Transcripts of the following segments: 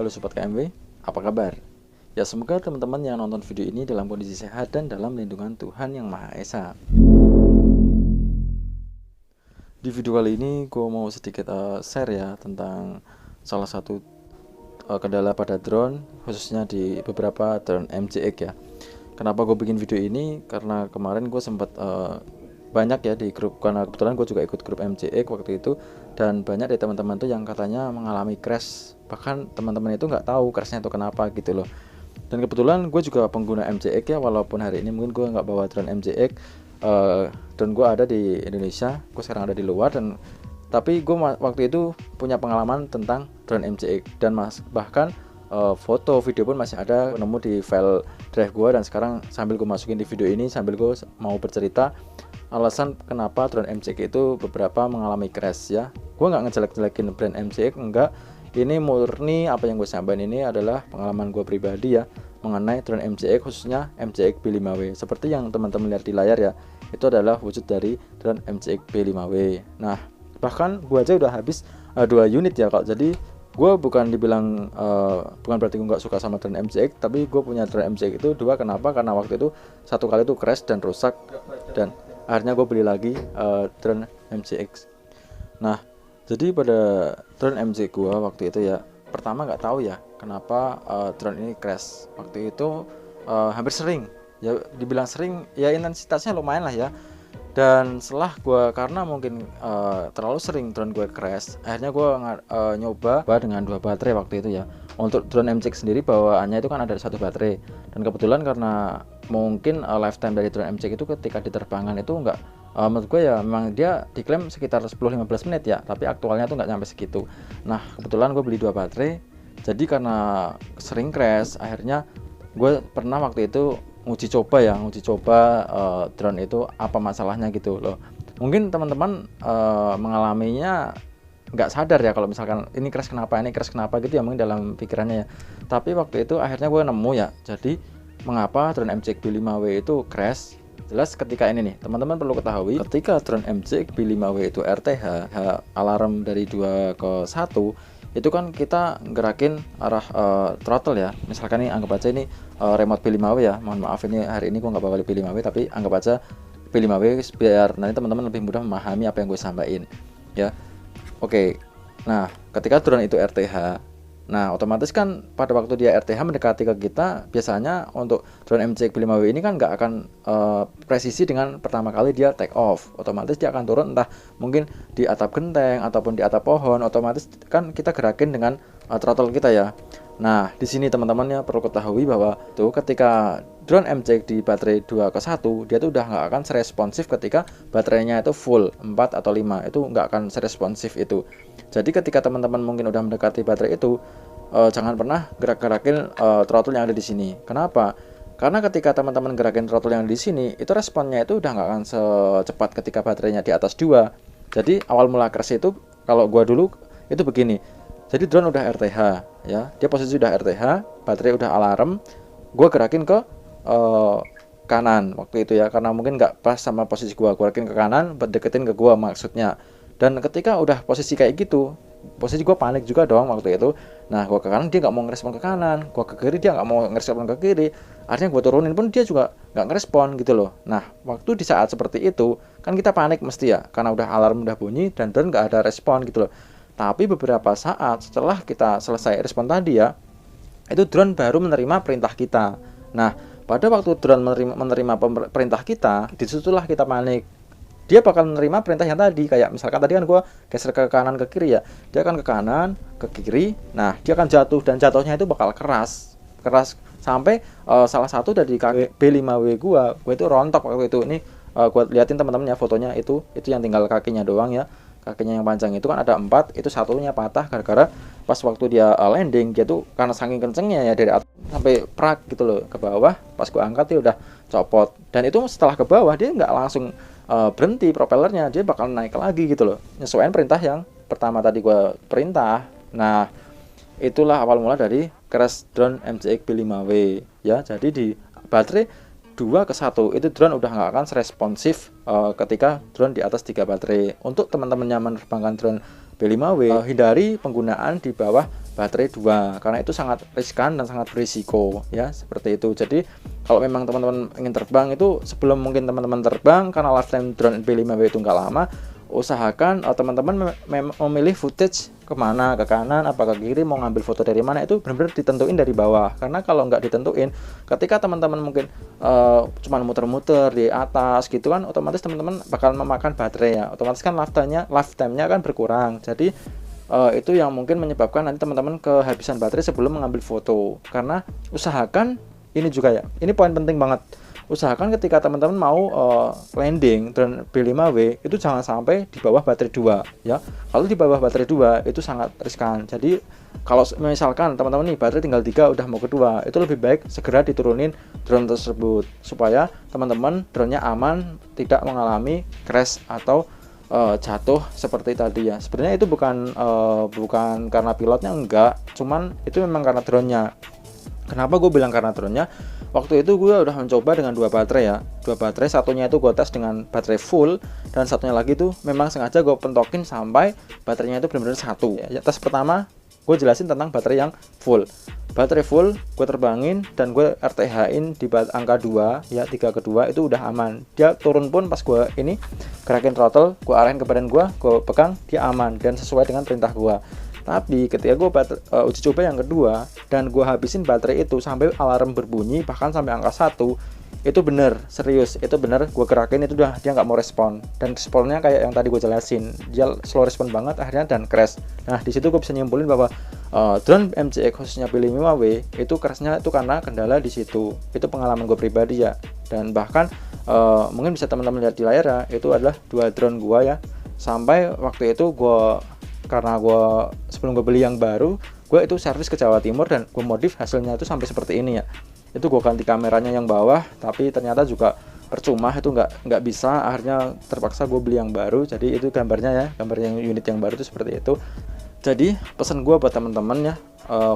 Halo Sobat KMW, apa kabar? Ya semoga teman-teman yang nonton video ini dalam kondisi sehat dan dalam lindungan Tuhan Yang Maha Esa. Di video kali ini gue mau sedikit share ya tentang salah satu kendala pada drone, khususnya di beberapa drone MJX ya. Kenapa gue bikin video ini? Karena kemarin gue sempat banyak ya di grup, karena kebetulan gue juga ikut grup MJX waktu itu, dan banyak dari teman-teman tuh yang katanya mengalami crash, bahkan teman-teman itu nggak tahu crashnya itu kenapa gitu loh. Dan kebetulan gue juga pengguna MJX ya, walaupun hari ini mungkin gue nggak bawa drone MJX, drone gue ada di Indonesia, gue sekarang ada di luar, dan tapi gue waktu itu punya pengalaman tentang drone MJX, dan bahkan foto video pun masih ada nemu di file drive gue, dan sekarang sambil gue masukin di video ini sambil gue mau bercerita alasan kenapa drone MJX itu beberapa mengalami crash ya. Gue nggak ngejelek-jelekin brand MJX, enggak. Ini murni apa yang gue sampaikan ini adalah pengalaman gue pribadi ya mengenai drone MJX, khususnya MJX B5W. Seperti yang teman-teman lihat di layar ya, itu adalah wujud dari drone MJX B5W. Nah, bahkan gue aja udah habis 2 unit ya kak. Jadi gue bukan dibilang bukan berarti gue nggak suka sama drone MJX, tapi gue punya drone MJX itu 2. Kenapa? Karena waktu itu satu kali itu crash dan rusak, dan akhirnya gue beli lagi drone MJX. Nah, jadi pada drone MJX gue waktu itu ya, pertama nggak tahu ya kenapa drone ini crash. Waktu itu hampir sering ya, dibilang sering ya, intensitasnya lumayan lah ya. Dan setelah gue, karena mungkin terlalu sering drone gue crash, akhirnya gue nyoba dengan 2 baterai waktu itu ya. Untuk drone MJX sendiri bawaannya itu kan ada 1 baterai, dan kebetulan karena mungkin lifetime dari drone MJX itu ketika diterbangkan itu enggak, menurut gue ya memang dia diklaim sekitar 10-15 menit ya, tapi aktualnya tuh nggak sampai segitu. Nah kebetulan gue beli 2 baterai, jadi karena sering crash akhirnya gue pernah waktu itu uji coba drone itu apa masalahnya gitu loh. Mungkin teman-teman mengalaminya nggak sadar ya kalau misalkan ini crash kenapa gitu ya, mungkin dalam pikirannya ya. Tapi waktu itu akhirnya gue nemu ya, jadi mengapa drone MJX B5W itu crash. Jelas ketika ini nih, teman-teman perlu ketahui, ketika drone MJX B5W itu RTH, alarm dari 2 ke 1, itu kan kita gerakin arah throttle ya. Misalkan nih anggap aja ini remote B5W ya, mohon maaf ini hari ini gue nggak bawa B5W, tapi anggap aja B5W biar nanti teman-teman lebih mudah memahami apa yang gue sampaikan ya. Oke, nah ketika drone itu RTH, nah otomatis kan pada waktu dia RTH mendekati ke kita, biasanya untuk drone MJX B5W ini kan nggak akan presisi dengan pertama kali dia take off. Otomatis dia akan turun, entah mungkin di atap genteng ataupun di atap pohon. Otomatis kan kita gerakin dengan throttle kita ya. Nah di sini teman-teman ya perlu ketahui bahwa tuh ketika drone MJX di baterai 2 ke 1, dia tuh udah nggak akan seresponsif ketika baterainya itu full 4 atau 5, itu nggak akan seresponsif itu. Jadi ketika teman-teman mungkin udah mendekati baterai itu, jangan pernah gerak-gerakin throttle yang ada di sini. Kenapa? Karena ketika teman-teman gerakin throttle yang di sini, itu responnya itu udah nggak akan secepat ketika baterainya di atas 2. Jadi awal mula crash itu, kalau gua dulu itu begini. Jadi drone udah RTH ya, dia posisi udah RTH, baterai udah alarm, gua gerakin ke kanan waktu itu ya, karena mungkin nggak pas sama posisi gua gerakin ke kanan, deketin ke gua maksudnya. Dan ketika udah posisi kayak gitu, posisi gue panik juga dong waktu itu. Nah gue ke kanan, dia nggak mau ngerespon ke kanan, gue ke kiri, dia nggak mau ngerespon ke kiri. Artinya gue turunin pun dia juga nggak ngerespon gitu loh. Nah waktu di saat seperti itu kan kita panik mesti ya, karena udah alarm udah bunyi dan drone nggak ada respon gitu loh. Tapi beberapa saat setelah kita selesai respon tadi ya, itu drone baru menerima perintah kita. Nah pada waktu drone menerima perintah kita, disitulah kita panik. Dia bakal menerima perintah yang tadi, kayak misalkan tadi kan gue geser ke kanan ke kiri ya, dia akan ke kanan ke kiri. Nah dia akan jatuh, dan jatuhnya itu bakal keras sampai salah satu dari kaki B5W gue itu rontok waktu itu. Ini gue liatin teman-teman ya fotonya, itu yang tinggal kakinya doang ya, kakinya yang panjang itu kan ada 4, itu satunya patah gara-gara pas waktu dia landing, dia tuh karena saking kencengnya ya dari atas sampai prak gitu loh ke bawah. Pas gue angkat dia udah copot, dan itu setelah ke bawah dia nggak langsung berhenti propellernya, dia bakal naik lagi gitu loh, nyesuaiin perintah yang pertama tadi gue perintah. Nah itulah awal mula dari crash drone MJX B5W ya. Jadi di baterai 2 ke 1 itu drone udah nggak akan responsif ketika drone di atas 3 baterai. Untuk teman-teman yang menerbangkan drone B5W, hindari penggunaan di bawah baterai 2 karena itu sangat riskan dan sangat berisiko ya, seperti itu. Jadi kalau memang teman-teman ingin terbang itu sebelum mungkin teman-teman terbang, karena lifetime drone B5W itu nggak lama, usahakan teman-teman memilih footage kemana, ke kanan apa ke kiri, mau ngambil foto dari mana, itu benar-benar ditentuin dari bawah. Karena kalau nggak ditentuin, ketika teman-teman mungkin cuman muter-muter di atas gitu kan, otomatis teman-teman bakal memakan baterai ya, otomatis kan lifetime-nya kan berkurang. Jadi itu yang mungkin menyebabkan nanti teman-teman kehabisan baterai sebelum mengambil foto. Karena usahakan ini juga ya, ini poin penting banget, usahakan ketika teman-teman mau landing drone B5W itu jangan sampai di bawah baterai 2 ya. Kalau di bawah baterai 2 itu sangat riskan. Jadi kalau misalkan teman-teman nih baterai tinggal 3 udah mau kedua, itu lebih baik segera diturunin drone tersebut supaya teman-teman drone-nya aman, tidak mengalami crash atau jatuh seperti tadi ya. Sebenarnya itu bukan karena pilotnya, enggak, cuman itu memang karena drone-nya. Kenapa gue bilang karena drone-nya? Waktu itu gue udah mencoba dengan 2 baterai ya, 2 baterai, satunya itu gue tes dengan baterai full, dan satunya lagi tuh memang sengaja gue pentokin sampai baterainya itu benar-benar satu ya. Tes pertama gue jelasin tentang baterai yang full. Baterai full gue terbangin dan gue RTH-in di angka 2 ya, 3 ke 2 itu udah aman. Dia turun pun pas gue ini gerakin throttle, gue arahin ke badan gue pegang, dia aman dan sesuai dengan perintah gue. Tapi ketika gue uji coba yang kedua dan gue habisin baterai itu sampai alarm berbunyi, bahkan sampai angka 1, itu bener, serius, itu bener, gue gerakin itu udah dia nggak mau respon, dan responnya kayak yang tadi gue jelasin, dia slow respon banget akhirnya dan crash. Nah di situ gue bisa nyimpulin bahwa drone MCX khususnya B5W itu crashnya itu karena kendala di situ. Itu pengalaman gue pribadi ya, dan bahkan mungkin bisa teman-teman lihat di layar ya, itu adalah 2 drone gue ya. Sampai waktu itu karena gue sebelum gue beli yang baru, gue itu servis ke Jawa Timur dan gue modif, hasilnya itu sampai seperti ini ya. Itu gue ganti kameranya yang bawah, tapi ternyata juga percuma, itu nggak bisa, akhirnya terpaksa gue beli yang baru. Jadi itu gambarnya ya, gambar yang unit yang baru itu seperti itu. Jadi pesan gue buat teman-teman ya,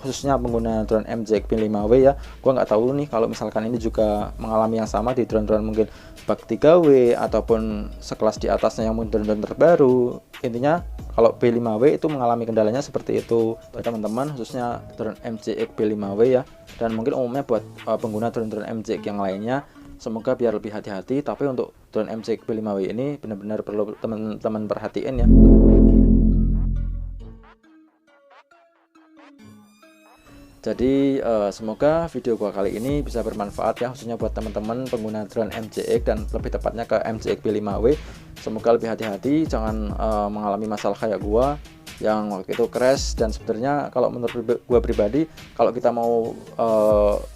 khususnya pengguna drone MJX B5W ya, gue nggak tahu nih kalau misalkan ini juga mengalami yang sama di drone-drone mungkin bak 3W ataupun sekelas di atasnya yang mungkin drone-drone terbaru. Intinya kalau B5W itu mengalami kendalanya seperti itu buat teman-teman, khususnya drone MJX B5W ya, dan mungkin umumnya buat pengguna drone-drone MJX yang lainnya. Semoga biar lebih hati-hati, tapi untuk drone MJX B5W ini benar-benar perlu teman-teman perhatiin ya. Jadi semoga video gua kali ini bisa bermanfaat ya, khususnya buat teman-teman pengguna drone MJX dan lebih tepatnya ke MJX B5W. Semoga lebih hati-hati, jangan mengalami masalah kayak gua yang waktu itu crash. Dan sebenarnya kalau menurut gua pribadi, kalau kita mau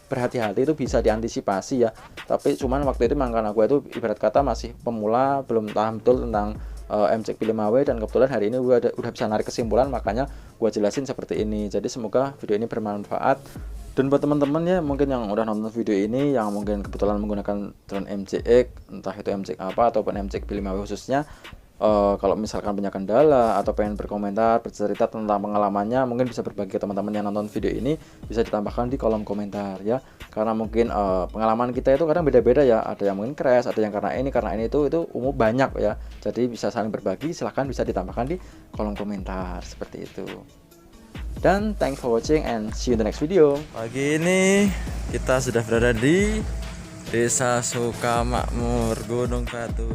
berhati-hati itu bisa diantisipasi ya. Tapi cuman waktu itu memang karena gua itu ibarat kata masih pemula, belum paham betul tentang MJX B5W, dan kebetulan hari ini gue udah bisa narik kesimpulan, makanya gue jelasin seperti ini. Jadi semoga video ini bermanfaat, dan buat teman-teman ya mungkin yang udah nonton video ini yang mungkin kebetulan menggunakan drone MJX, entah itu MJX apa ataupun MJX B5W khususnya, kalau misalkan punya kendala atau pengen berkomentar, bercerita tentang pengalamannya, mungkin bisa berbagi ke teman-teman yang nonton video ini, bisa ditambahkan di kolom komentar ya. Karena mungkin pengalaman kita itu kadang beda-beda ya, ada yang mungkin crash, ada yang karena ini itu umum banyak ya. Jadi bisa saling berbagi, silahkan bisa ditambahkan di kolom komentar seperti itu. Dan thanks for watching and see you in the next video. Pagi ini kita sudah berada di Desa Sukamakmur, Gunung Batu.